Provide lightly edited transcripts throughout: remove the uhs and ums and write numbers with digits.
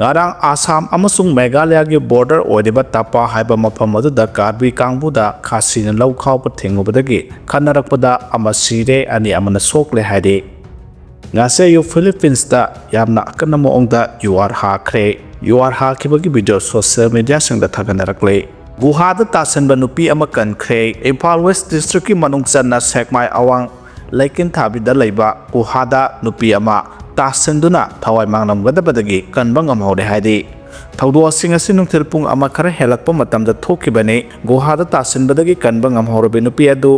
ngarang Assam amasung Meghalaya gi border oidiba tapa haiba mafam aduda karbi kangbuda khasina laukhau pa thengubadagi khanarakpada amasire ani amana sokle haide ngase yu Philippines da yamna akanamo ongda yuar hakhibagi video social media singda thaganarakle guhada tasanba nupi ama Kankhre Imphal West district ki manungchanna sekmai awang laikin thabida leiba guhada nupi ama tasanduna thawai mangnamgadabadagi kanba ngamhore haidi thawdo sing asi nungthil pung ama khara helakpa matamda thokibani guhada tasanbadagi kanba ngamhore nupi adu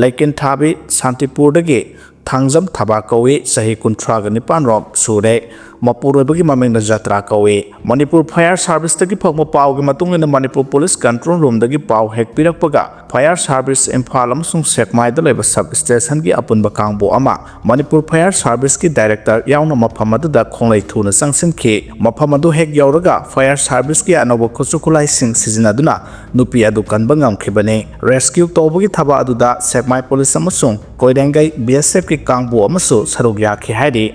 laikin thabi Santipurdagi thangjam thaba kawi sahi kunthra ga nipan rom sure mapurobagi mamengna jatra kawi Manipur Fire Service tagi phokma paw gi matungina Manipur Police Control Room dagi paw hek pirakpaga Fire Service Imphal amasung Sekmai da leba sub station gi apunba kangbo ama Manipur Fire Service ki director yauna mafam aduda khonglai thuna sangsinki mafam adu hek yauraga Fire Service ki anobo khusukulai sing sizinaduna nupi adu kanba ngamkhibani rescue tobagi thaba aduda Sekmai Police amasung koirengai BSF ki kangbo amasu sarugya ki haidi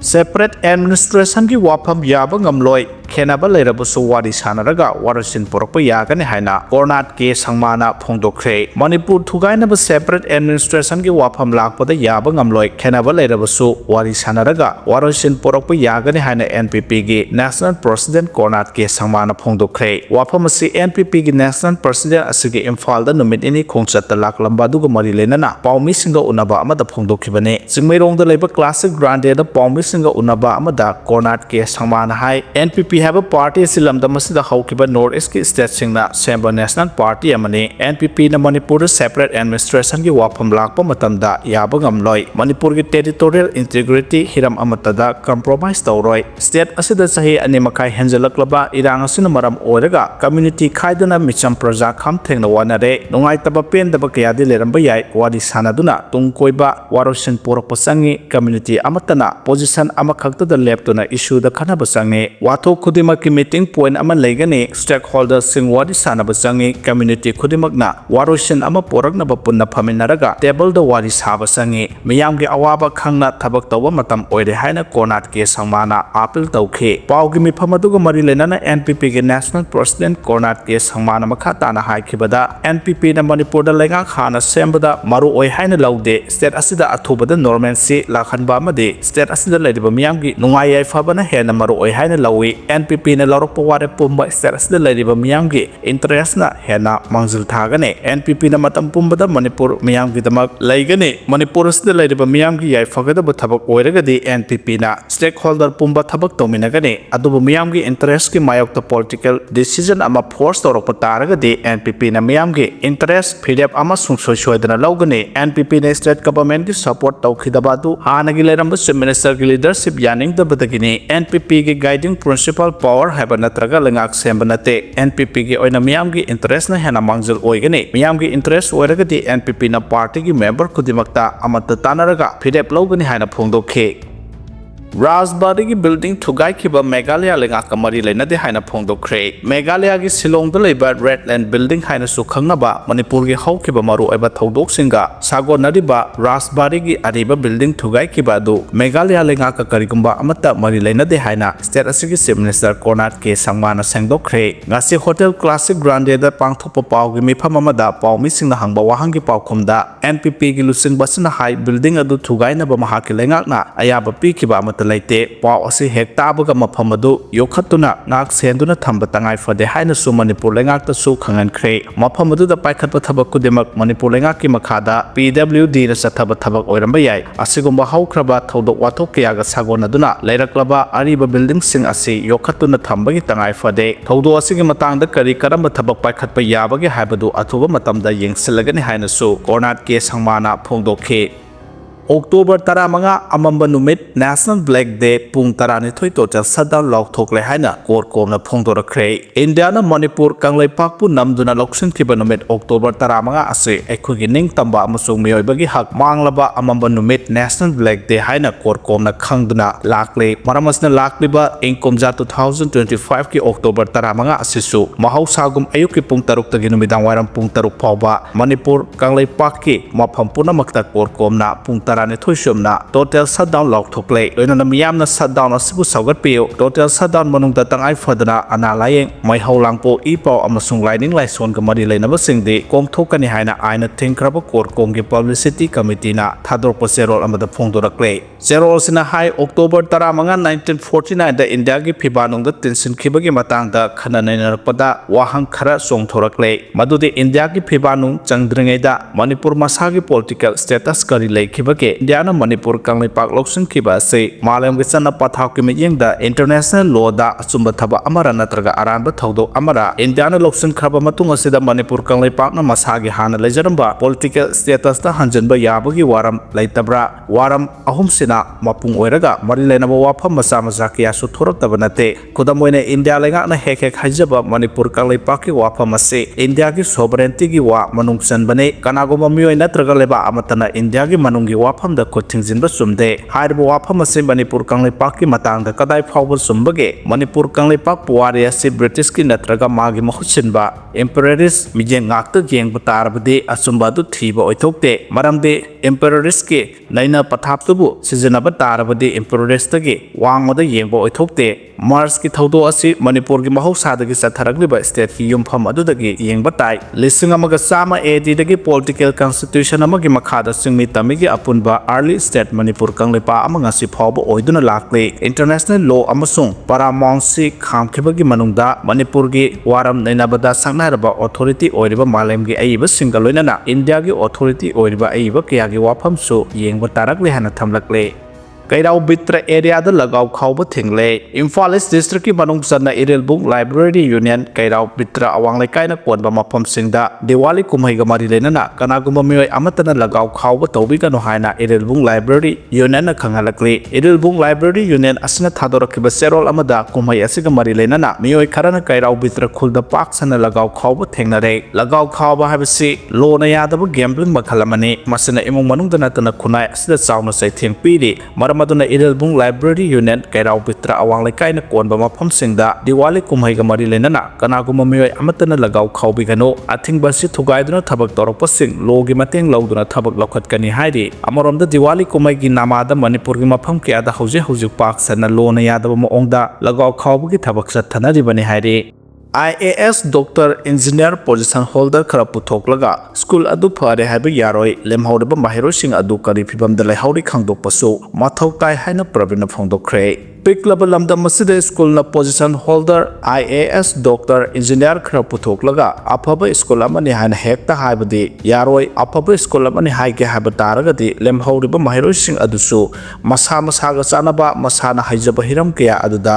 separate administration ki wafam yaba ngamloi khenaba leirabusu wari sanaraga warasin porokpa yagani haina kornat ke sangmana phongdokre Manipur thugainaba separate administration ki wafam lakpada yaba ngamloi khenaba leirabusu wari sanaraga warasin porokpa yagani haina NPP gi national president kornat ke sangmana phongdokre wafam asi NPP gi national president asigi Imphal da numit ini khongchat laklamba duga mari lenana pawmi singa unaba amada phongdokhibane jingmeirong da leiba classic grande da pawmi singa unaba amada kornat ke sangmana hai NPP have a party silamda masida haukiba North East ki state singna semba national party amani NPP na Manipur separate administration ki wafam lakpa matamda yaba ngamloi Manipur ki territorial integrity hiram amatada compromise tawroi state asida sahi ani makai henjalaklaba Erang asina maram oiraga community khaiduna micham praja kham thengna wanare nungai taba pen daba kayadi leramba yai wadi sanaduna tungkoiba warosin porakpa sangi community amatana position amakhakta da leptuna issue da khana basangi wato खुदिमक की meeting point अमा लेगने stakeholder सिंग वादी सानब संगी community खुदिमकना वारोशन अमा पोरकनब पुन्ना फमिनरगा table the वादी साब संगी मियाम के अवाबा खंगना थबक तव मतम ओइरे हाइना कोनाट के संगमाना अपील तौखे पावगी मिफम अदुगा मरि लेनाना एनपीपी के नेशनल प्रेसिडेंट कोनाट के संगमाना मखा ताना हाइखिबदा एनपीपी ना मणिपुर द लेगा खाना सेंबदा मारु ओइ हाइना लौदे स्टेट असिदा अथुबदा नॉर्मेंसी लाखनबा अमदे स्टेट असिदा लेदिबा मियाम की नुंगाई याइफाबना हेना मारु ओइ हाइना लौई NPP na lorokpa ware pumba status da leriba miyamgi interest na hena mangzil thagane NPP na matam pumba da Manipur miyamgi damak laigane Manipur da leriba miyamgi yai fagada ba thabak oiragadi NPP na stakeholder pumba thabak tominagane adubu miyamgi interest ki mayokta political decision ama force torokpa taragadi NPP na miyamgi interest phidep ama sungsoi soidana laugane NPP na state government ki support tawkhidabadu hanagi leramba chief minister ki leadership yaning da badagini NPP ki guiding principle power haba natraga lengak sembanate NPP gi oina miyam gi interest na hena mangjil oigani miyam gi interest oiragadi NPP na party gi member kudimakta amata tanaraga phidep logani haina phongdokhe Rajbari ki building thugai kiba Meghalaya lenga kamari lena de haina phongdokre Meghalaya ki Shillong da leiba Redland building haina su khangnaba Manipur gi haukiba maru aiba thodok singa sago nariba Rajbari ki ariba building thugai kiba du Meghalaya lenga ka karigumba amata mari lena de haina state asigi chief minister Konat ke sangmana sengdokre ngasi hotel classic grande da pangthopa paw gi mifam amada pawmi singna hangba wahangi pawkhumda NPP gi lusing basna high building adu thugai na ba mahaki lenga na ayaba pi kiba laite paw asi hekta baga mafam adu yokhatuna ngak senduna thamba tangai fade haina su Manipur lengak ta su khangankhre mafam adu da paikhatpa thabak kudemak Manipur lengak ki makhada PWD na sathaba thabak oiramba yai asigumba haukraba thodok wathok kyaga sagonaduna leiraklaba ariba building sing asi yokhatuna thambagi tangai fade thodo asigi matangda kari karamba thabak paikhatpa yabagi haibadu athuba matamda yengsilagani haina su Kornat ke sangmana phongdokhe October 15 amamba numit National Black Day pung 12 total shutdown laothokhre haina kor komna phongdorakre India na Manipur kanglaipak pu namduna loksin thiba numit October 15 ase ekhugi ning tamba amasung miyoibagi hak manglaba amamba numit National Black Day haina kor komna khangduna lakle maramasna lakliba ingkomja 2025 ki October 15 asisu mahausagum ayuki pung 6 tagi numidang wairam pung 6 phawba Manipur kanglaipak ki mafam punamakta kor komna pung ꯇꯔꯥꯅꯤꯊꯣꯏ ꯁꯨꯞꯅ total shutdown ꯂꯥꯎꯊꯣꯛꯂꯦ ꯂꯣꯏꯅꯅ ꯃꯤꯌꯥꯝꯅ shutdown ꯑꯁꯤꯕꯨ ꯁꯧꯒꯠꯄꯤꯌꯨ total shutdown ꯃꯅꯨꯡꯗ ꯇꯉꯥꯏ ꯐꯗꯅ ꯑꯅꯥ ꯂꯥꯌꯦꯡ ꯃꯩꯍꯧ ꯂꯥꯡꯄꯣꯛ ꯏ ꯄꯥꯎ ꯑꯃꯁꯨꯡ ꯂꯥꯏꯅꯤꯡ ꯂꯥꯏꯁꯣꯟꯒ ꯃꯔꯤ ꯂꯩꯅꯕꯁꯤꯡꯗꯤ ꯀꯣꯝꯊꯣꯛꯀꯅꯤ ꯍꯥꯏꯅ ꯑꯥꯏꯟꯅ ꯊꯤꯡꯈ꯭ꯔꯕ ꯀꯣꯔꯠꯀꯣꯝꯒꯤ ꯄꯕ꯭ꯂꯤꯁꯤꯇꯤ ꯀꯃꯤꯇꯤꯅ ꯊꯥꯗꯣꯔꯛꯄ ꯆꯦꯔꯣꯜ ꯑꯃꯗ ꯐꯣꯡꯗꯣꯔꯛꯂꯦ ꯆꯦꯔꯣꯜ ꯑꯁꯤꯅ ꯍꯥꯏ ꯑꯣꯛꯇꯣꯕꯔ 15 1949ꯗ ꯏꯟꯗꯤꯌꯥꯒꯤ ꯐꯤꯕꯥꯅꯨꯡꯗ ꯇꯤꯟꯁꯤꯟꯈꯤꯕꯒꯤ ꯃꯇꯥꯡꯗ ꯈꯟꯅ ꯅꯩꯅꯔꯛꯄꯗ ꯋꯥꯍꯪ ꯈꯔ ꯆꯣꯡꯊꯣꯔꯛꯂꯦ ꯃꯗꯨꯗꯤ ꯏꯟꯗꯤꯌꯥꯒꯤ ꯐꯤꯕꯥꯅꯨꯡ ꯆꯪꯗ꯭ꯔꯤꯉꯩꯗ ꯃꯅꯤꯄꯨꯔ ꯃꯁꯥꯒꯤ ꯄꯣꯂꯤꯇꯤꯀꯦꯜ ꯁ꯭ꯇꯦꯇꯁ ꯀꯔꯤ ꯂꯩꯈꯤꯕꯒꯦ ꯏꯟꯗꯤꯌꯥꯅ ꯃꯅꯤꯄꯨꯔ ꯀꯪꯂꯩꯄꯥꯛ ꯂꯧꯁꯤꯟꯈꯤꯕ ꯑꯁꯤ ꯃꯥꯂꯦꯝꯒꯤ ꯆꯠꯅ ꯄꯊꯥꯞꯀꯤ ꯃꯤꯠꯌꯦꯡꯗ ꯏꯟꯇꯔꯅꯦꯁꯅꯦꯜ ꯂꯣꯗ ꯑꯆꯨꯝꯕ ꯊꯕꯛ ꯑꯃꯔ ꯅꯠꯇ꯭ꯔꯒ ꯑꯔꯥꯟꯕ ꯊꯧꯗꯣꯛ ꯑꯃꯔ ꯏꯟꯗꯤꯌꯥꯅ ꯂꯧꯁꯤꯟꯈ꯭ꯔꯕ ꯃꯇꯨꯡ ꯑꯁꯤꯗ ꯃꯅꯤꯄꯨꯔ ꯀꯪꯂꯩꯄꯥꯛꯅ ꯃꯁꯥꯒꯤ ꯍꯥꯟꯅ ꯂꯩꯖꯔꯝꯕ ꯄꯣꯂꯤꯇꯤꯀꯦꯜ ꯁ꯭ꯇꯦꯇꯁꯇ ꯍꯟꯖꯤꯟꯕ ꯌꯥꯕꯒꯤ ꯋꯥꯔꯝ ꯂꯩꯇꯕ꯭ꯔꯥ ꯋꯥꯔꯝ ꯑꯍꯨꯝꯁꯤꯅ ꯃꯄꯨꯡ ꯑꯣꯏꯔꯒ ꯃꯔꯤ ꯂꯩꯅꯕ ꯋꯥꯐꯝ ꯃꯆꯥ ꯃꯆꯥ ꯀꯌꯥꯁꯨ ꯊꯣꯔꯛꯇꯕ ꯅꯠꯇꯦ ꯈꯨꯗꯝ ꯑꯣꯏꯅ ꯏꯟꯗꯤꯌꯥ ꯂꯩꯉꯥꯛꯅ ꯍꯦꯛ ꯍꯥꯏꯖꯕ ꯃꯅꯤꯄꯨꯔ ꯀꯪꯂꯩꯄꯥꯛꯀꯤ ꯋꯥꯐꯝ ꯑꯁꯤ ꯏꯟꯗꯤꯌꯥꯒꯤ ꯁꯣꯚꯔꯦꯟꯇꯤꯒꯤ ꯋꯥ ꯃꯅꯨꯡ ꯆꯟꯕꯅꯤ ꯀꯅꯥꯒꯨꯝꯕ ꯃꯤꯑꯣꯏ ꯅꯠꯇ꯭ꯔꯒ ꯂꯩꯕꯥꯛ ꯑꯃꯠꯇꯅ ꯏꯟꯗꯤꯌꯥꯒꯤ ꯃꯅꯨꯡꯒꯤ ꯋꯥꯐꯝꯗ ꯈꯨꯠ ꯊꯤꯡꯖꯤꯟꯕ ꯆꯨꯝꯗꯦ ꯍꯥꯏꯔꯤꯕ ꯋꯥꯐꯝ ꯑꯁꯤ ꯃꯅꯤꯄꯨꯔ ꯀꯪꯂꯩꯄꯥꯛꯀꯤ ꯃꯇꯥꯡꯗ ꯀꯗꯥꯏ ꯐꯥꯎꯕ ꯆꯨꯝꯕꯒꯦ ꯃꯅꯤꯄꯨꯔ ꯀꯪꯂꯩꯄꯥꯛ ꯄꯨꯋꯥꯔꯤ ꯑꯁꯤ ꯕ꯭ꯔꯤꯇꯤꯁꯀꯤ ꯅꯠꯇ꯭ꯔꯒ ꯃꯥꯒꯤ ꯃꯍꯨꯠ ꯁꯤꯟꯕ ꯏꯝꯄꯦꯔꯤꯌꯦꯂꯤꯁ ꯃꯤꯠꯌꯦꯡ ꯉꯥꯛꯇ ꯌꯦꯡꯕ ꯇꯥꯔꯕꯗꯤ ꯑꯆꯨꯝꯕ ꯑꯗꯨ ꯊꯤꯕ ꯑꯣꯏꯊꯣꯛꯇꯦ ꯃꯔꯝꯗꯤ ꯏꯝꯄꯦꯔꯤꯌꯦꯂꯤꯁꯀꯤ ꯅꯩꯅ ꯄꯊꯥꯞꯇꯨꯕꯨ ꯁꯤꯖꯤꯟꯅꯕ ꯇꯥꯔꯕꯗꯤ ꯏꯝꯄꯦꯔꯤꯌꯦꯂꯤꯁꯇꯒꯤ ꯋꯥꯡꯃꯗ ꯌꯦꯡꯕ ꯑꯣꯏꯊꯣꯛꯇꯦ ꯃꯥꯔꯁꯀꯤ ꯊꯧꯗꯣꯛ ꯑꯁꯤ ꯃꯅꯤꯄꯨꯔꯒꯤ ꯃꯍꯧꯁꯥꯗꯒꯤ ꯆꯠꯊꯔꯛꯂꯤꯕ ꯁ꯭ꯇꯦꯠꯀꯤ ꯌꯨꯝꯐꯝ ꯑꯗꯨꯗꯒꯤ ꯌꯦꯡꯕ ꯇꯥꯏ 1900 AD ꯗꯒꯤ ꯄꯣꯂꯤꯇꯤꯀꯦꯜ ꯀꯟꯁꯇꯤꯇ꯭ꯌꯨꯁꯟ ꯑꯃꯒꯤ ꯃꯈꯥꯗ ꯆꯤꯡꯃꯤ ꯇꯝꯃꯤꯒꯤ ꯑꯄꯨꯟꯕ ꯑꯥꯔꯂꯤ ꯁ꯭ꯇꯦꯠ ꯃꯅꯤꯄꯨꯔ ꯀꯪꯂꯩꯄꯥꯛ ꯑꯃ ꯉꯁꯤ ꯐꯥꯎꯕ ꯑꯣꯏꯗꯨꯅ ꯂꯥꯛꯂꯤ ꯏꯟꯇꯔꯅꯦꯁꯅꯦꯜ ꯂꯣ ꯑꯃꯁꯨꯡ ꯄꯥꯔꯥꯃꯥꯎꯟꯠꯁꯤ ꯈꯥꯝꯈꯤꯕꯒꯤ ꯃꯅꯨꯡꯗ ꯃꯅꯤꯄꯨꯔꯒꯤ ꯋꯥꯔꯝ ꯅꯩꯅꯕꯗ ꯁꯛꯅꯥꯏꯔꯕ ꯑꯣꯊꯣꯔꯤꯇꯤ ꯑꯣꯏꯔꯤꯕ ꯃꯥꯂꯦꯝꯒꯤ ꯑꯏꯕꯁꯤꯡꯒ ꯂꯣꯏꯅꯅ ꯏꯟꯗꯤꯌꯥꯒꯤ ꯑꯣꯊꯣꯔꯤꯇꯤ ꯑꯣꯏꯔꯤꯕ ꯑꯏꯕ ꯀꯌꯥꯒꯤ ꯋꯥꯐꯝꯁꯨ ꯌꯦꯡꯕ ꯇꯥꯔꯛꯂꯤ ꯍꯥꯏꯅ ꯊꯝꯂꯛꯂꯦ ꯀꯩꯔꯥꯎ ꯕꯤꯇ꯭ꯔ ꯑꯦꯔꯤꯌꯥꯗ ꯂꯒꯥꯎ ꯈꯥꯎꯕ ꯊꯤꯡꯂꯦ ꯏꯝꯐꯥꯜ ꯏꯁ ꯗꯤꯁꯇ꯭ꯔꯤꯛꯀꯤ ꯃꯅꯨꯡ ꯆꯟꯅ ꯏꯔꯤꯜꯕꯨꯡ ꯂꯥꯏꯕ꯭ꯔꯦꯔꯤ ꯌꯨꯅꯤꯌꯟ ꯀꯩꯔꯥꯎ ꯕꯤꯇ꯭ꯔ ꯑꯋꯥꯡ ꯂꯩꯀꯥꯏꯅ ꯀꯣꯟꯕ ꯃꯐꯝꯁꯤꯡꯗ ꯗꯤꯋꯥꯂꯤ ꯀꯨꯝꯍꯩꯒ ꯃꯔꯤ ꯂꯩꯅꯅ ꯀꯅꯥꯒꯨꯝꯕ ꯃꯤꯑꯣꯏ ꯑꯃꯠꯇꯅ ꯂꯒꯥꯎ ꯈꯥꯎꯕ ꯇꯧꯕꯤꯒꯅꯨ ꯍꯥꯏꯅ ꯏꯔꯤꯜꯕꯨꯡ ꯂꯥꯏꯕ꯭ꯔꯦꯔꯤ ꯌꯨꯅꯤꯌꯟꯅ ꯈꯪꯍꯜꯂꯛꯂꯤ ꯏꯔꯤꯜꯕꯨꯡ ꯂꯥꯏꯕ꯭ꯔꯦꯔꯤ ꯌꯨꯅꯤꯌꯟ ꯑꯁꯤꯅ ꯊꯥꯗꯣꯔꯛꯈꯤꯕ ꯆꯦꯔꯣꯜ ꯑꯃꯗ ꯀꯨꯝꯍꯩ ꯑꯁꯤꯒ ꯃꯔꯤ ꯂꯩꯅꯅ ꯃꯤꯑꯣꯏ ꯈꯔꯅ ꯀꯩꯔꯥꯎ ꯕꯤꯇ꯭ꯔ ꯈꯨꯜꯗ ꯄꯥꯛ ꯁꯟꯅ ꯂꯒꯥꯎ ꯈꯥꯎꯕ ꯊꯦꯡꯅꯔꯦ ꯂꯒꯥꯎ ꯈꯥꯎꯕ ꯍꯥꯏꯕꯁꯤ ꯂꯣꯅ ꯌꯥꯗꯕ ꯒꯦꯝꯕ꯭ꯂꯤꯡ ꯃꯈꯜ ꯑꯃꯅꯤ ꯃꯁꯤꯅ ꯏꯃꯨꯡ ꯃꯅꯨꯡꯗ ꯅꯠꯇꯅ ꯈꯨꯟꯅꯥꯏ ꯑꯁꯤꯗ ꯆꯥꯎꯅ ꯆꯩꯊꯦꯡ ꯄꯤꯔꯤ ꯃꯔꯝ ꯑꯗꯨꯅ ꯏꯔꯤꯜꯕꯨꯡ ꯂꯥꯏꯕ꯭ꯔꯦꯔꯤ ꯌꯨꯅꯤꯌꯟ ꯀꯩꯔꯥꯎ ꯕꯤꯇ꯭ꯔ ꯑꯋꯥꯡ ꯂꯩꯀꯥꯏꯅ ꯀꯣꯟꯕ ꯃꯐꯝꯁꯤꯡꯗ ꯗꯤꯋꯥꯂꯤ ꯀꯨꯝꯍꯩꯒ ꯃꯔꯤ ꯂꯩꯅꯅ ꯀꯅꯥꯒꯨꯝꯕ ꯃꯤꯑꯣꯏ ꯑꯃꯠꯇꯅ ꯂꯒꯥꯎ ꯈꯥꯎꯕꯤꯒꯅꯨ ꯑꯊꯤꯡꯕ ꯑꯁꯤ ꯊꯨꯒꯥꯏꯗꯨꯅ ꯊꯕꯛ ꯇꯧꯔꯛꯄꯁꯤꯡ ꯂꯣꯒꯤ ꯃꯇꯦꯡ ꯂꯧꯗꯨꯅ ꯊꯕꯛ ꯂꯧꯈꯠꯀꯅꯤ ꯍꯥꯏꯔꯤ ꯑꯃꯔꯣꯝꯗ ꯗꯤꯋꯥꯂꯤ ꯀꯨꯝꯍꯩꯒꯤ ꯅꯥꯃꯥꯗ ꯃꯅꯤꯄꯨꯔꯒꯤ ꯃꯐꯝ ꯀꯌꯥꯗ ꯍꯧꯖꯤꯛ ꯄꯥꯛ ꯁꯟꯅ ꯂꯣꯅ ꯌꯥꯗꯕ ꯃꯑꯣꯡꯗ ꯂꯒꯥꯎ ꯈꯥꯎꯕꯒꯤ ꯊꯕꯛ ꯆꯠꯊꯅꯔꯤꯕꯅꯤ ꯍꯥꯏꯔꯤ IAS doctor engineer position holder ꯈꯔ ꯄꯨꯊꯣꯛꯂꯒ ꯁ꯭ꯀꯨꯜ ꯑꯗꯨ ꯐꯔꯦ ꯍꯥꯏꯕ ꯌꯥꯔꯣꯏ ꯂꯦꯝꯍꯧꯔꯤꯕ ꯃꯍꯩꯔꯣꯏꯁꯤꯡ ꯑꯗꯨ ꯀꯔꯤ ꯐꯤꯚꯝꯗ ꯂꯩꯍꯧꯔꯤ ꯈꯪꯗꯣꯛꯄꯁꯨ ꯃꯊꯧ ꯇꯥꯏ ꯍꯥꯏꯅ ꯄ꯭ꯔꯕꯤꯟꯅ ꯐꯣꯡꯗꯣꯛꯈ꯭ꯔꯦ ꯄꯤꯛꯂꯕ ꯂꯝꯗꯝ ꯑꯁꯤꯗ ꯁ꯭ꯀꯨꯜꯅ position holder IAS doctor engineer ꯈꯔ ꯄꯨꯊꯣꯛꯂꯒ ꯑꯐꯕ ꯁ꯭ꯀꯨꯜ ꯑꯃꯅꯤ ꯍꯥꯏꯅ ꯍꯦꯛꯇ ꯍꯥꯏꯕꯗꯤ ꯌꯥꯔꯣꯏ ꯑꯐꯕ ꯁ꯭ꯀꯨල් ꯑꯃꯅꯤ ꯍꯥꯏꯒꯦ ꯍꯥꯏꯕ ꯇꯥꯔꯒꯗꯤ ꯂꯦꯝꯍꯧꯔꯤꯕ ꯃꯍꯩꯔꯣꯏꯁꯤꯡ ꯑꯗꯨꯁꯨ ꯃꯁꯥꯒ ꯆꯥꯟꯅꯕ ꯃꯁꯥꯅ ꯍꯩꯖꯕ ꯍꯤꯔꯝ ꯀꯌꯥ ꯑꯗꯨꯗ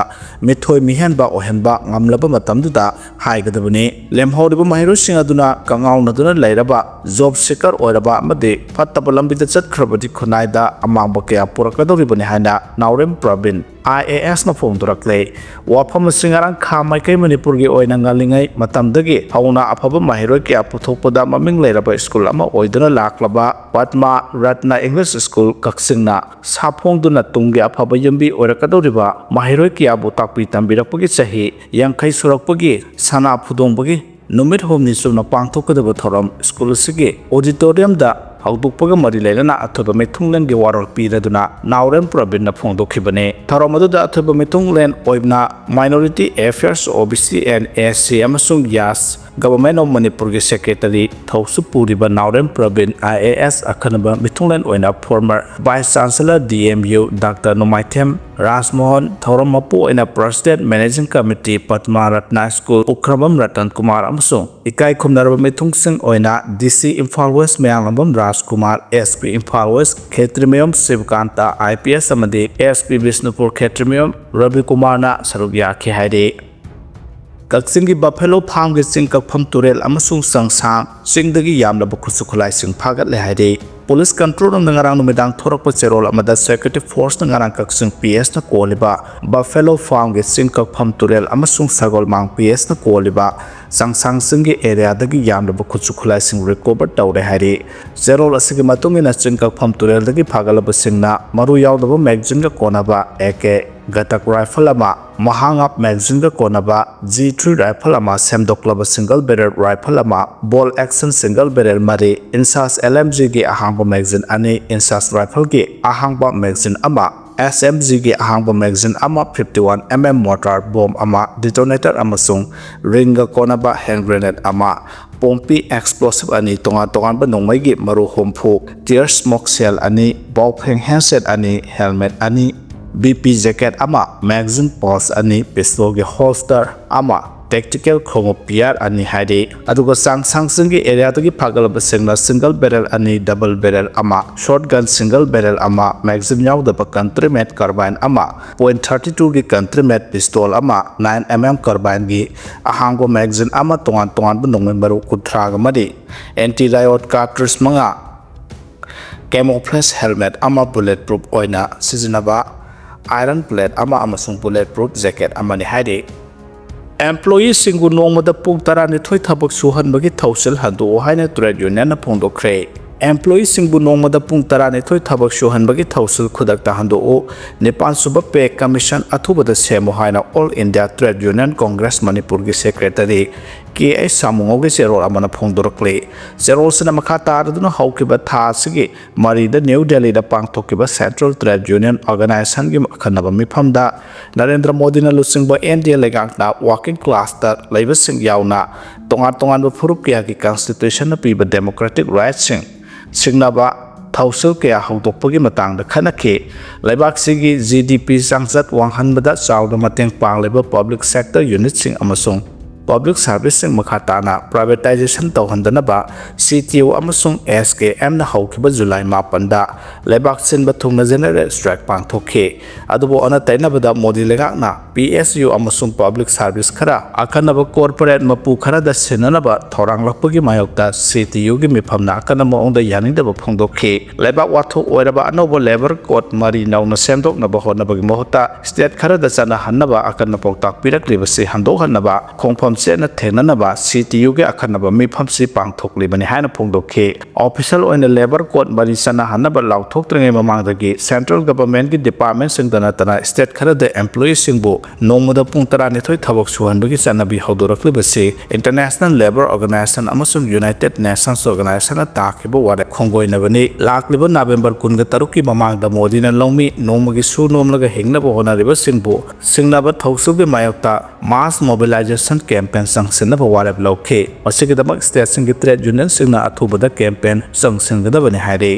ꯃꯤꯊꯣꯏ ꯃꯤꯍꯦꯟꯕ ꯑꯣꯏꯍꯟꯕ ꯉꯝꯂꯕ ꯃꯇꯝꯗꯨꯗ ꯍꯥꯏꯒꯗꯕꯅꯤ ꯂꯦꯝꯍꯧꯔꯤꯕ ꯃꯍꯩꯔꯣꯏꯁꯤꯡ ꯑꯗꯨꯅ ꯀꯉꯥꯎꯅꯗꯨꯅ ꯂꯩꯔꯕ ꯖꯣꯕ ꯁꯤꯀꯔ ꯑꯣꯏꯔꯕ ꯑꯃꯗꯤ ꯐꯠꯇꯕ ꯂꯝꯕꯤꯗ ꯆꯠꯈ꯭ꯔꯕꯗꯤ ꯈꯨꯟꯅꯥꯏꯗ ꯑꯃꯥꯡꯕ ꯀꯌా ꯄꯨꯔꯛꯀꯗꯧꯔꯤꯕꯅꯤ ꯍꯥꯏꯅ ꯅꯥꯎꯔꯦꯝ ꯄ꯭ꯔꯕꯤꯟ IASꯅ ꯐꯣꯡꯗꯣꯔꯛꯂꯦ ꯋꯥꯐꯝ ꯑꯁꯤ ꯉꯔꯥꯡ ꯈꯥ ꯃꯥꯏꯀꯩ ꯃꯅꯤꯄꯨꯔꯒꯤ ꯑꯣꯏꯅ ꯉꯜꯂꯤꯉꯩ ꯃꯇꯝꯗꯒꯤ ꯍꯧꯅ ꯑꯐꯕ ꯃꯍꯩꯔꯣꯏ ꯀꯌꯥ ꯄꯨꯊꯣꯛꯄꯗ ꯃꯃꯤꯡ ꯂꯩꯔꯕ ꯁ꯭ꯀꯨꯜ ꯑꯃ ꯑꯣꯏꯗꯨꯅ ꯂꯥꯛꯂꯕ ꯄꯗꯃ ꯔꯠꯅ ꯏꯪꯂꯤꯁ ꯁ꯭ꯀꯨꯜ ꯀꯛꯆꯤꯡꯅ ꯁꯥꯐꯣꯡꯗꯨꯅ ꯇꯨꯡꯒꯤ ꯑꯐꯕ ꯌꯨꯝꯕꯤ ꯑꯣꯏꯔꯛꯀꯗꯧꯔꯤꯕ ꯃꯍꯩꯔꯣꯏ ꯀꯌꯥꯕꯨ ꯇꯥꯛꯄꯤ ꯇꯝꯕꯤꯔꯛꯄꯒꯤ ꯆꯍꯤ 50 ꯁꯨꯔꯛꯄꯒꯤ ꯁꯅꯥ ꯐꯨꯗꯣꯡꯕꯒꯤ ꯅꯨꯃꯤꯠ ꯍꯨꯝꯅꯤ ꯆꯨꯝꯅ ꯄꯥꯡꯊꯣꯛꯀꯗꯕ ꯊꯧꯔꯝ ꯁ꯭ꯀꯨꯜ ꯑꯁꯤꯒꯤ ꯑꯣꯗꯤꯇꯣꯔꯤꯌꯝꯗ ꯍꯧꯗꯣꯛꯄꯒ ꯃꯔꯤ ꯂꯩꯅꯅ ꯑꯊꯣꯏꯕ ꯃꯤꯊꯨꯡꯂꯦꯟꯒꯤ ꯋꯥꯔꯣꯜ ꯄꯤꯔꯗꯨꯅ ꯅꯥꯎꯔꯦꯝ ꯄ꯭ꯔꯕꯤꯟꯅ ꯐꯣꯡꯗꯣꯛꯈꯤꯕꯅꯤ ꯊꯧꯔꯝ ꯑꯗꯨꯗ ꯑꯊꯣꯏꯕ ꯃꯤꯊꯨꯡꯂꯦꯟ ꯑꯣꯏꯅ minority affairs OBC and SC ꯑꯃꯁꯨꯡ ꯌꯥꯁ ꯒꯚꯔꯟꯃꯦꯟꯠ ꯑꯣꯐ ꯃꯅꯤꯄꯨꯔꯒꯤ ꯁꯦꯀ꯭ꯔꯦꯇꯔꯤ ꯊꯧꯁꯨ ꯄꯨꯔꯤꯕ ꯅꯥꯎꯔꯦꯝ ꯄ꯭ꯔꯕꯤꯟ IAS ꯑꯈꯟꯅꯕ ꯃꯤꯊꯨꯡꯂꯦꯟ ꯑꯣꯏꯅ former vice chancellor DMU doctor Nongmaithem Rajmohan ꯊꯧꯔꯝ ꯃꯄꯨ ꯑꯣꯏꯅ president managing committee Padam Ratna school ꯎꯈ꯭ꯔꯕꯝ ꯔꯇꯟ ꯀꯨꯃꯥꯔ ꯑꯃꯁꯨꯡ ꯏꯀꯥꯏ ꯈꯨꯝꯅꯔꯕ ꯃꯤꯊꯨꯡꯁꯤꯡ ꯑꯣꯏꯅ DC Imphal west Mayanglambam Rajkumar SP Imphal west Khetrimayum Shivakanta IPS ꯑꯃꯗꯤ SP ꯕꯤꯁꯅꯨꯄꯨꯔ ꯈꯦꯇ꯭ꯔꯤꯃꯌꯨꯝ ꯔꯕꯤ ꯀꯨꯃꯥꯔꯅ ꯁꯔꯨꯛ ꯌꯥꯈꯤ ꯍꯥꯏꯔꯤ ꯀꯛꯆꯤꯡꯒꯤ ꯕꯐꯦꯂꯣ ꯐꯥꯔꯝꯒꯤ ꯆꯤꯡ ꯀꯛꯐꯝ ꯇꯨꯔꯦꯜ ꯑꯃꯁꯨꯡ ꯆꯪꯁꯥꯡ ꯆꯤꯡꯗꯒꯤ ꯌꯥꯝꯂꯕ ꯈꯨꯠꯁꯨ ꯈꯨꯠꯂꯥꯏꯁꯤꯡ ꯐꯥꯒꯠꯂꯦ ꯍꯥꯏꯔꯤ ꯄꯨꯂꯤꯁ ꯀꯟꯇ꯭ꯔꯣꯜ ꯔꯨꯝꯗ ꯉꯔꯥꯡ ꯅꯨꯃꯤꯗꯥꯡ ꯊꯣꯔꯛꯄ ꯆꯦꯔꯣꯜ ꯑꯃꯗ ꯁꯦꯀ꯭ꯌꯨꯔꯤꯇꯤ ꯐꯣꯔꯁꯅ ꯉꯔꯥꯡ ꯀꯛꯆꯤꯡ PSꯅ ꯀꯣꯜꯂꯤꯕ ꯕꯐꯦꯂꯣ ꯐꯥꯔꯝꯒꯤ ꯆꯤꯡ ꯀꯛꯐꯝ ꯇꯨꯔꯦꯜ ꯑꯃꯁꯨꯡ ꯁꯒꯣꯜꯃꯥꯡ PSꯅ ꯀꯣꯜꯂꯤꯕ Sangsangsingi area dagi yamlaba khutsu khulaising recover tawre hairi zerol asigi matungina chingkakpham turel dagi phagalaba singna maru yaudaba magazine ga konaba AK gatak rifle ama mahangap magazine ga konaba G3 rifle ama semdoklaba single barrel rifle ama ball action single barrel mari insas LMG gi ahangba magazine ani insas rifle gi ahangba magazine ama SMG gi ahangba magazine ama 51mm mortar bomb ama detonator amasung ringa konaba hand grenade ama pompi explosive ani tongan ba nongmai gi maru hompu tear smoke cell ani bawpheng handset ani helmet ani BP jacket ama magazine pulse ani pistol gi holster ama tactical khongo PR ani haide aduga sangsangsingi area dagi phagalaba singna single barrel ani double barrel ama shotgun single barrel ama magazine yaudaba country made carbine ama .32 gi country made pistol ama 9mm carbine gi ahangbo magazine ama tongan ba nongmai maru kuthra ga mari anti riot cartridge manga camouflage helmet ama bulletproof oina sizinaba iron plate ama amasung bulletproof jacket amani haide employees singu nongmada pung 12 thabak suhanbagi thausil handu haina trade union na phongdokhre employees singu nongmada pung 12 thabak suhanbagi thausil khudakta handu Nepal suba pay commission athubada semo haina all India trade union congress Manipur gi secretary KA Samungogi Zerol amana phongdorakle Zerol sina makha taraduna haukiba tha sigi marida New Delhi da pangthokiba Central Trade Union Organization gi khanaba mifamda Narendra Modi na lusingba NDA legangna working class ta laiba sing yauna tongan ba phurup kya gi constitution na piba democratic rights singnaba thausil kya haudokpagi matangda khanake laibak sigi GDP sangsat wanghanbada chawda mateng pangleba public sector unit sing amasung public service sing makhatana privatization tawhandanaba CTO amasung SKM na haukiba July 9 da lebak sin bathungna general strike pangthokhe adubo ana tainabada Modi legakna PSU amasung public service khara akanaba corporate mapu khara da sinanaba thorang lakpagi mayokta CTU gi mifamna akanama ongda yaningdaba phongdokhe lebak watho oiraba anobo labor code mari nauna semdokna ba honabagi mohota state khara da chana hannaba akanna poktak piraklibasi handok hannaba khongpham sena thenanaba CTU ge akhanaba mifamsi pangthoklibani haina phongdokhe official oina labor code mari chana hannaba lauthoktrengai mamangdagi central government gi department singdana tana state khara da employees singbu nongmada pung 12 thabak suhanbagi chanabi haudoraklibasi international labor organization amasung united nations organization na takiba ware khongoinabani lakliba November 13 ki mamangda Modi na longmi nongmagi su nomlaga hingnaba honariba singbu singnaba thausugi mayokta mass mobilization campaign sangsinaba ware blokhe asigidama state singi trade union singna athubada campaign sangsingadabani haire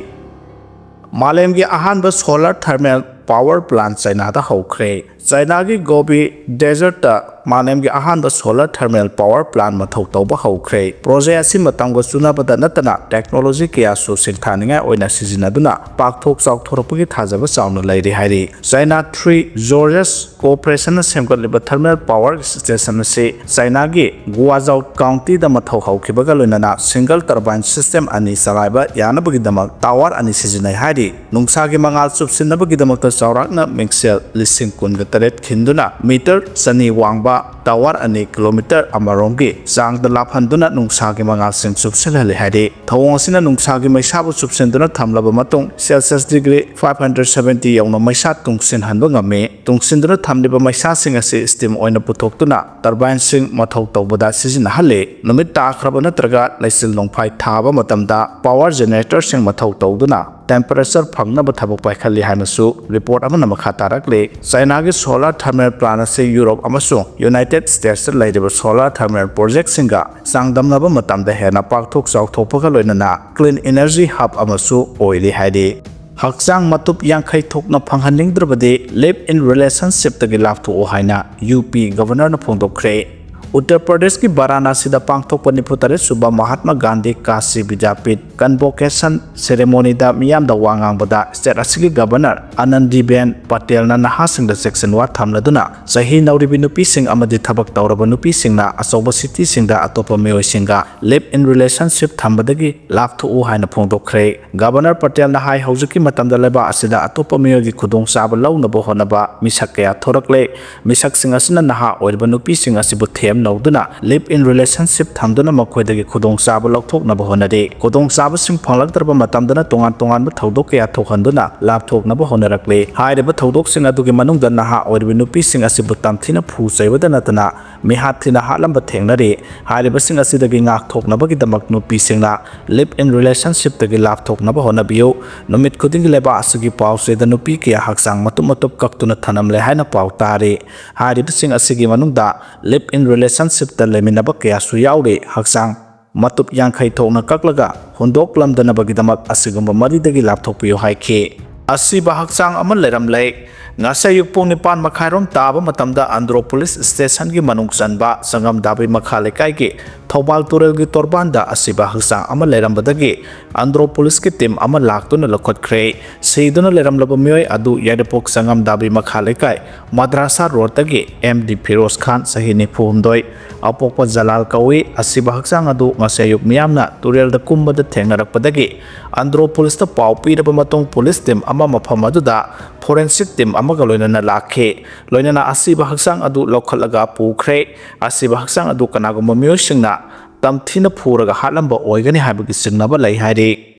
malemgi ahanba solar thermal power plant China da haukre China gi Gobi desert ta manemgi ahanba solar thermal power plant mathau tawba haukre project asi matanggo sunabada natana technology kya su singthaninga oina sizinaduna pakthok chawthorapagi thajaba chawna lairi hairi China 3 Georges cooperation semgatliba thermal power station se China gi Guangzhou county da mathau haukibaga loinana single turbine system ani sagaiba yanabagi damak tower ani sizinai hairi nungsa gi mangal chupsinabagi damak chawrakna mixel lising kun taret khinduna meter sani wangba tower ani kilometer amarongi sang da laphanduna nungsa gi mangal sing chupsinale haide thawong sina nungsa gi maisabu chupsinduna thamlaba matung celsius degree 570 yauna maisa tungsin hanba ngame tungsinduna thamliba maisa sing ase steam oina putoktuna turbine sing mathau tawbada sizina hale numit takhraba natraga laisil nongphai thaba matamda power generator sing mathau tawduna temperature phangnaba thabak paikhali hanasu report amana makha tarakle China gi solar thermal plant ase Europe amasung United States lairiba solar thermal project singa sangdamnaba matamda hena pakthok chawthokpaga loinana clean energy hub amasu oili haide hakchang matup yankhai thokna phanghaningdrabade live in relationship tagi lapthu o haina UP governor na phongdokhre Uttar Pradesh ki Varanasi da pangthokpa nifutare suba Mahatma Gandhi Kashi Vidyapit convocation ceremony da miyam da wangang bada state asigi governor Anandiben Patel na nahasing da section wa thamladuna sahi nauribi nupi sing amadi thabak tawraba nupi sing na asoba city sing da atopa meoi singa live in relationship thambadagi lapthu u haina phongdokhre governor Patel na hai haujuki matamda leba asida atopa meoi gi khudong saba launaba honaba misak kaya thorakle misak sing asina naha oirba nupi sing asibu them ꯂꯧꯗꯨꯅ ꯂꯤꯞ ꯏꯟ relationship ꯊꯝꯗꯨꯅ ꯃꯈꯣꯏꯗꯒꯤ ꯈꯨꯗꯣꯡꯆꯥꯕ ꯂꯧꯊꯣꯛꯅꯕ ꯍꯣꯠꯅꯔꯤ꯫ ꯈꯨꯗꯣꯡꯆꯥꯕꯁꯤꯡ ꯐꯪꯂꯛꯇ꯭ꯔꯕ ꯃꯇꯝꯗꯅ ꯇꯣꯉꯥꯟꯕ ꯊꯧꯗꯣꯛ ꯀꯌꯥ ꯊꯣꯛꯍꯟꯗꯨꯅ ꯂꯥꯞꯊꯣꯛꯅꯕ ꯍꯣꯠꯅꯔꯛꯂꯤ꯫ ꯍꯥꯏꯔꯤꯕ ꯊꯧꯗꯣꯛꯁꯤꯡ ꯑꯗꯨꯒꯤ ꯃꯅꯨꯡꯗ ꯅꯍꯥ ꯑꯣꯏꯔꯤꯕ ꯅꯨꯄꯤꯁꯤꯡ ꯑꯁꯤꯕꯨ ꯇꯝꯊꯤꯅ ꯐꯨ ꯆꯩꯕꯇ ꯅꯠꯇꯅ ꯃꯤꯍꯥꯠ ꯊꯤꯅ ꯍꯥꯠꯂꯝꯕ ꯊꯦꯡꯅꯔꯤ꯫ ꯍꯥꯏꯔꯤꯕꯁꯤꯡ ꯑꯁꯤꯗꯒꯤ ꯉꯥꯛꯊꯣꯛꯅꯕꯒꯤꯗꯃꯛ ꯅꯨꯄꯤꯁꯤꯡꯅ ꯂꯤꯞ ꯏꯟ ꯔꯤꯂꯦꯁꯟꯁꯤꯞꯇꯒꯤ ꯂꯥꯞꯊꯣꯛꯅꯕ ꯍꯣꯠꯅꯕꯤꯌꯨ꯫ ꯅꯨꯃꯤꯠ ꯈꯨꯗꯤꯡꯒꯤ ꯂꯩꯕꯥꯛ ꯑꯁꯤꯒꯤ ꯄꯥꯎꯆꯦꯗ ꯅꯨꯄꯤ ꯀꯌꯥ ꯍꯛꯆꯥꯡ ꯃꯇꯨꯞ ꯀꯛꯇꯨꯅ ꯊꯅꯝꯂꯦ ꯍꯥꯏꯅ ꯄꯥꯎ ꯇꯥꯔꯤ꯫ ꯍꯥꯏꯔꯤꯕꯁꯤꯡ ꯑꯁꯤꯒꯤ ꯃꯅꯨꯡꯗ ꯂꯤꯞ ꯏꯟ ꯔꯤꯂꯦꯁꯟꯁꯤꯞꯇ ꯂꯩꯃꯤꯟꯅꯕ ꯀꯌꯥꯁꯨ ꯌꯥꯎꯔꯤ꯫ ꯍꯛꯆꯥꯡ ꯃꯇꯨꯞ 50 ꯊꯣꯛꯅ ꯀꯛꯂꯒ ꯍꯨꯟꯗꯣꯛꯂꯝꯗꯅꯕꯒꯤꯗꯃꯛ ꯑꯁꯤꯒꯨꯝꯕ ꯃꯔꯤꯗꯒꯤ ꯂꯥꯞꯊꯣꯛꯄꯤꯌꯨ ꯍꯥꯏꯈꯤ꯫ ꯑꯁꯤꯕ ꯍꯛꯆꯥꯡ ꯑꯃ ꯂꯩꯔꯝꯂꯦ꯫ ꯉꯁꯤ ꯑꯌꯨꯛ ꯄꯨꯡ 9:30 ꯇꯥꯕ ꯃꯇꯝꯗ ꯑꯟꯗ꯭ꯔꯣ ꯄꯨꯂꯤꯁ ꯁ꯭ꯇꯦꯁꯟꯒꯤ ꯃꯅꯨꯡ ꯆꯟꯕ ꯆꯪꯉꯝꯗꯥꯕꯤ ꯃꯈꯥ ꯂꯩꯀꯥꯏꯒꯤ ꯊꯧꯕꯥꯜ ꯇꯨꯔꯦꯜꯒꯤ ꯇꯣꯔꯕꯥꯟꯗ ꯑꯁꯤꯕ ꯍꯛꯆꯥꯡ ꯑꯃ ꯂꯩꯔꯝꯕꯗꯒꯤ ꯑꯟꯗ꯭ꯔꯣ ꯄꯨꯂꯤꯁꯀꯤ ꯇꯤꯝ ꯑꯃ ꯂꯥꯛꯇꯨꯅ ꯂꯧꯈꯠꯈ꯭ꯔꯦ꯫ ꯁꯤꯗꯨꯅ ꯂꯩꯔꯝꯂꯕ ꯃꯤꯑꯣꯏ ꯑꯗꯨ ꯌꯥꯏꯔꯤꯄꯣꯛ ꯆꯪꯉꯝꯗꯥꯕꯤ ꯃꯈꯥ ꯂꯩꯀꯥꯏ ꯃꯗ꯭ꯔꯥꯁꯥ ꯔꯣꯗꯇꯒꯤ MD ꯐꯤꯔꯣꯖ ꯈꯥꯟ ꯆꯍꯤ 64 ꯑꯄꯣꯛꯄ ꯖꯂꯥꯜ ꯀꯧꯏ꯫ ꯑꯁꯤꯕ ꯍꯛꯆꯥꯡ ꯑꯗꯨ ꯉꯁꯤ ꯑꯌꯨꯛ ꯃꯤꯌꯥꯝꯅ ꯇꯨꯔꯦꯜꯗ ꯀꯨꯝꯕꯗ ꯊꯦꯡꯅꯔꯛꯄꯗꯒꯤ ꯑꯟꯗ꯭ꯔꯣ ꯄꯨꯂꯤꯁꯇ ꯄꯥꯎ ꯄꯤꯔꯕ ꯃꯇꯨꯡ ꯄꯨꯂꯤꯁ ꯇꯤꯝ ꯑꯃ ꯃꯐꯝ ꯑꯗꯨꯗ ꯐꯣꯔꯦꯟꯁꯤꯛ ꯇꯤꯝ ꯑꯃꯒ ꯂꯣꯏꯅꯅ ꯂꯥꯛꯈꯤ꯫ ꯂꯣꯏꯅꯅ ꯑꯁꯤꯕ ꯍꯛꯆꯥꯡ ꯑꯗꯨ ꯂꯧꯈꯠꯂꯒ ꯄꯨꯈ꯭ꯔꯦ꯫ ꯑꯁꯤꯕ ꯍꯛꯆꯥꯡ ꯑꯗꯨ ꯀꯅꯥꯒꯨꯝꯕ ꯃꯤꯑꯣꯏꯁꯤꯡꯅ ꯇꯝꯊꯤꯅ ꯐꯨꯔꯒ ꯍꯥꯠꯂꯝꯕ ꯑꯣꯏꯒꯅꯤ ꯍꯥꯏꯕꯒꯤ ꯆꯤꯡꯅꯕ ꯂꯩ ꯍꯥꯏꯔꯤ꯫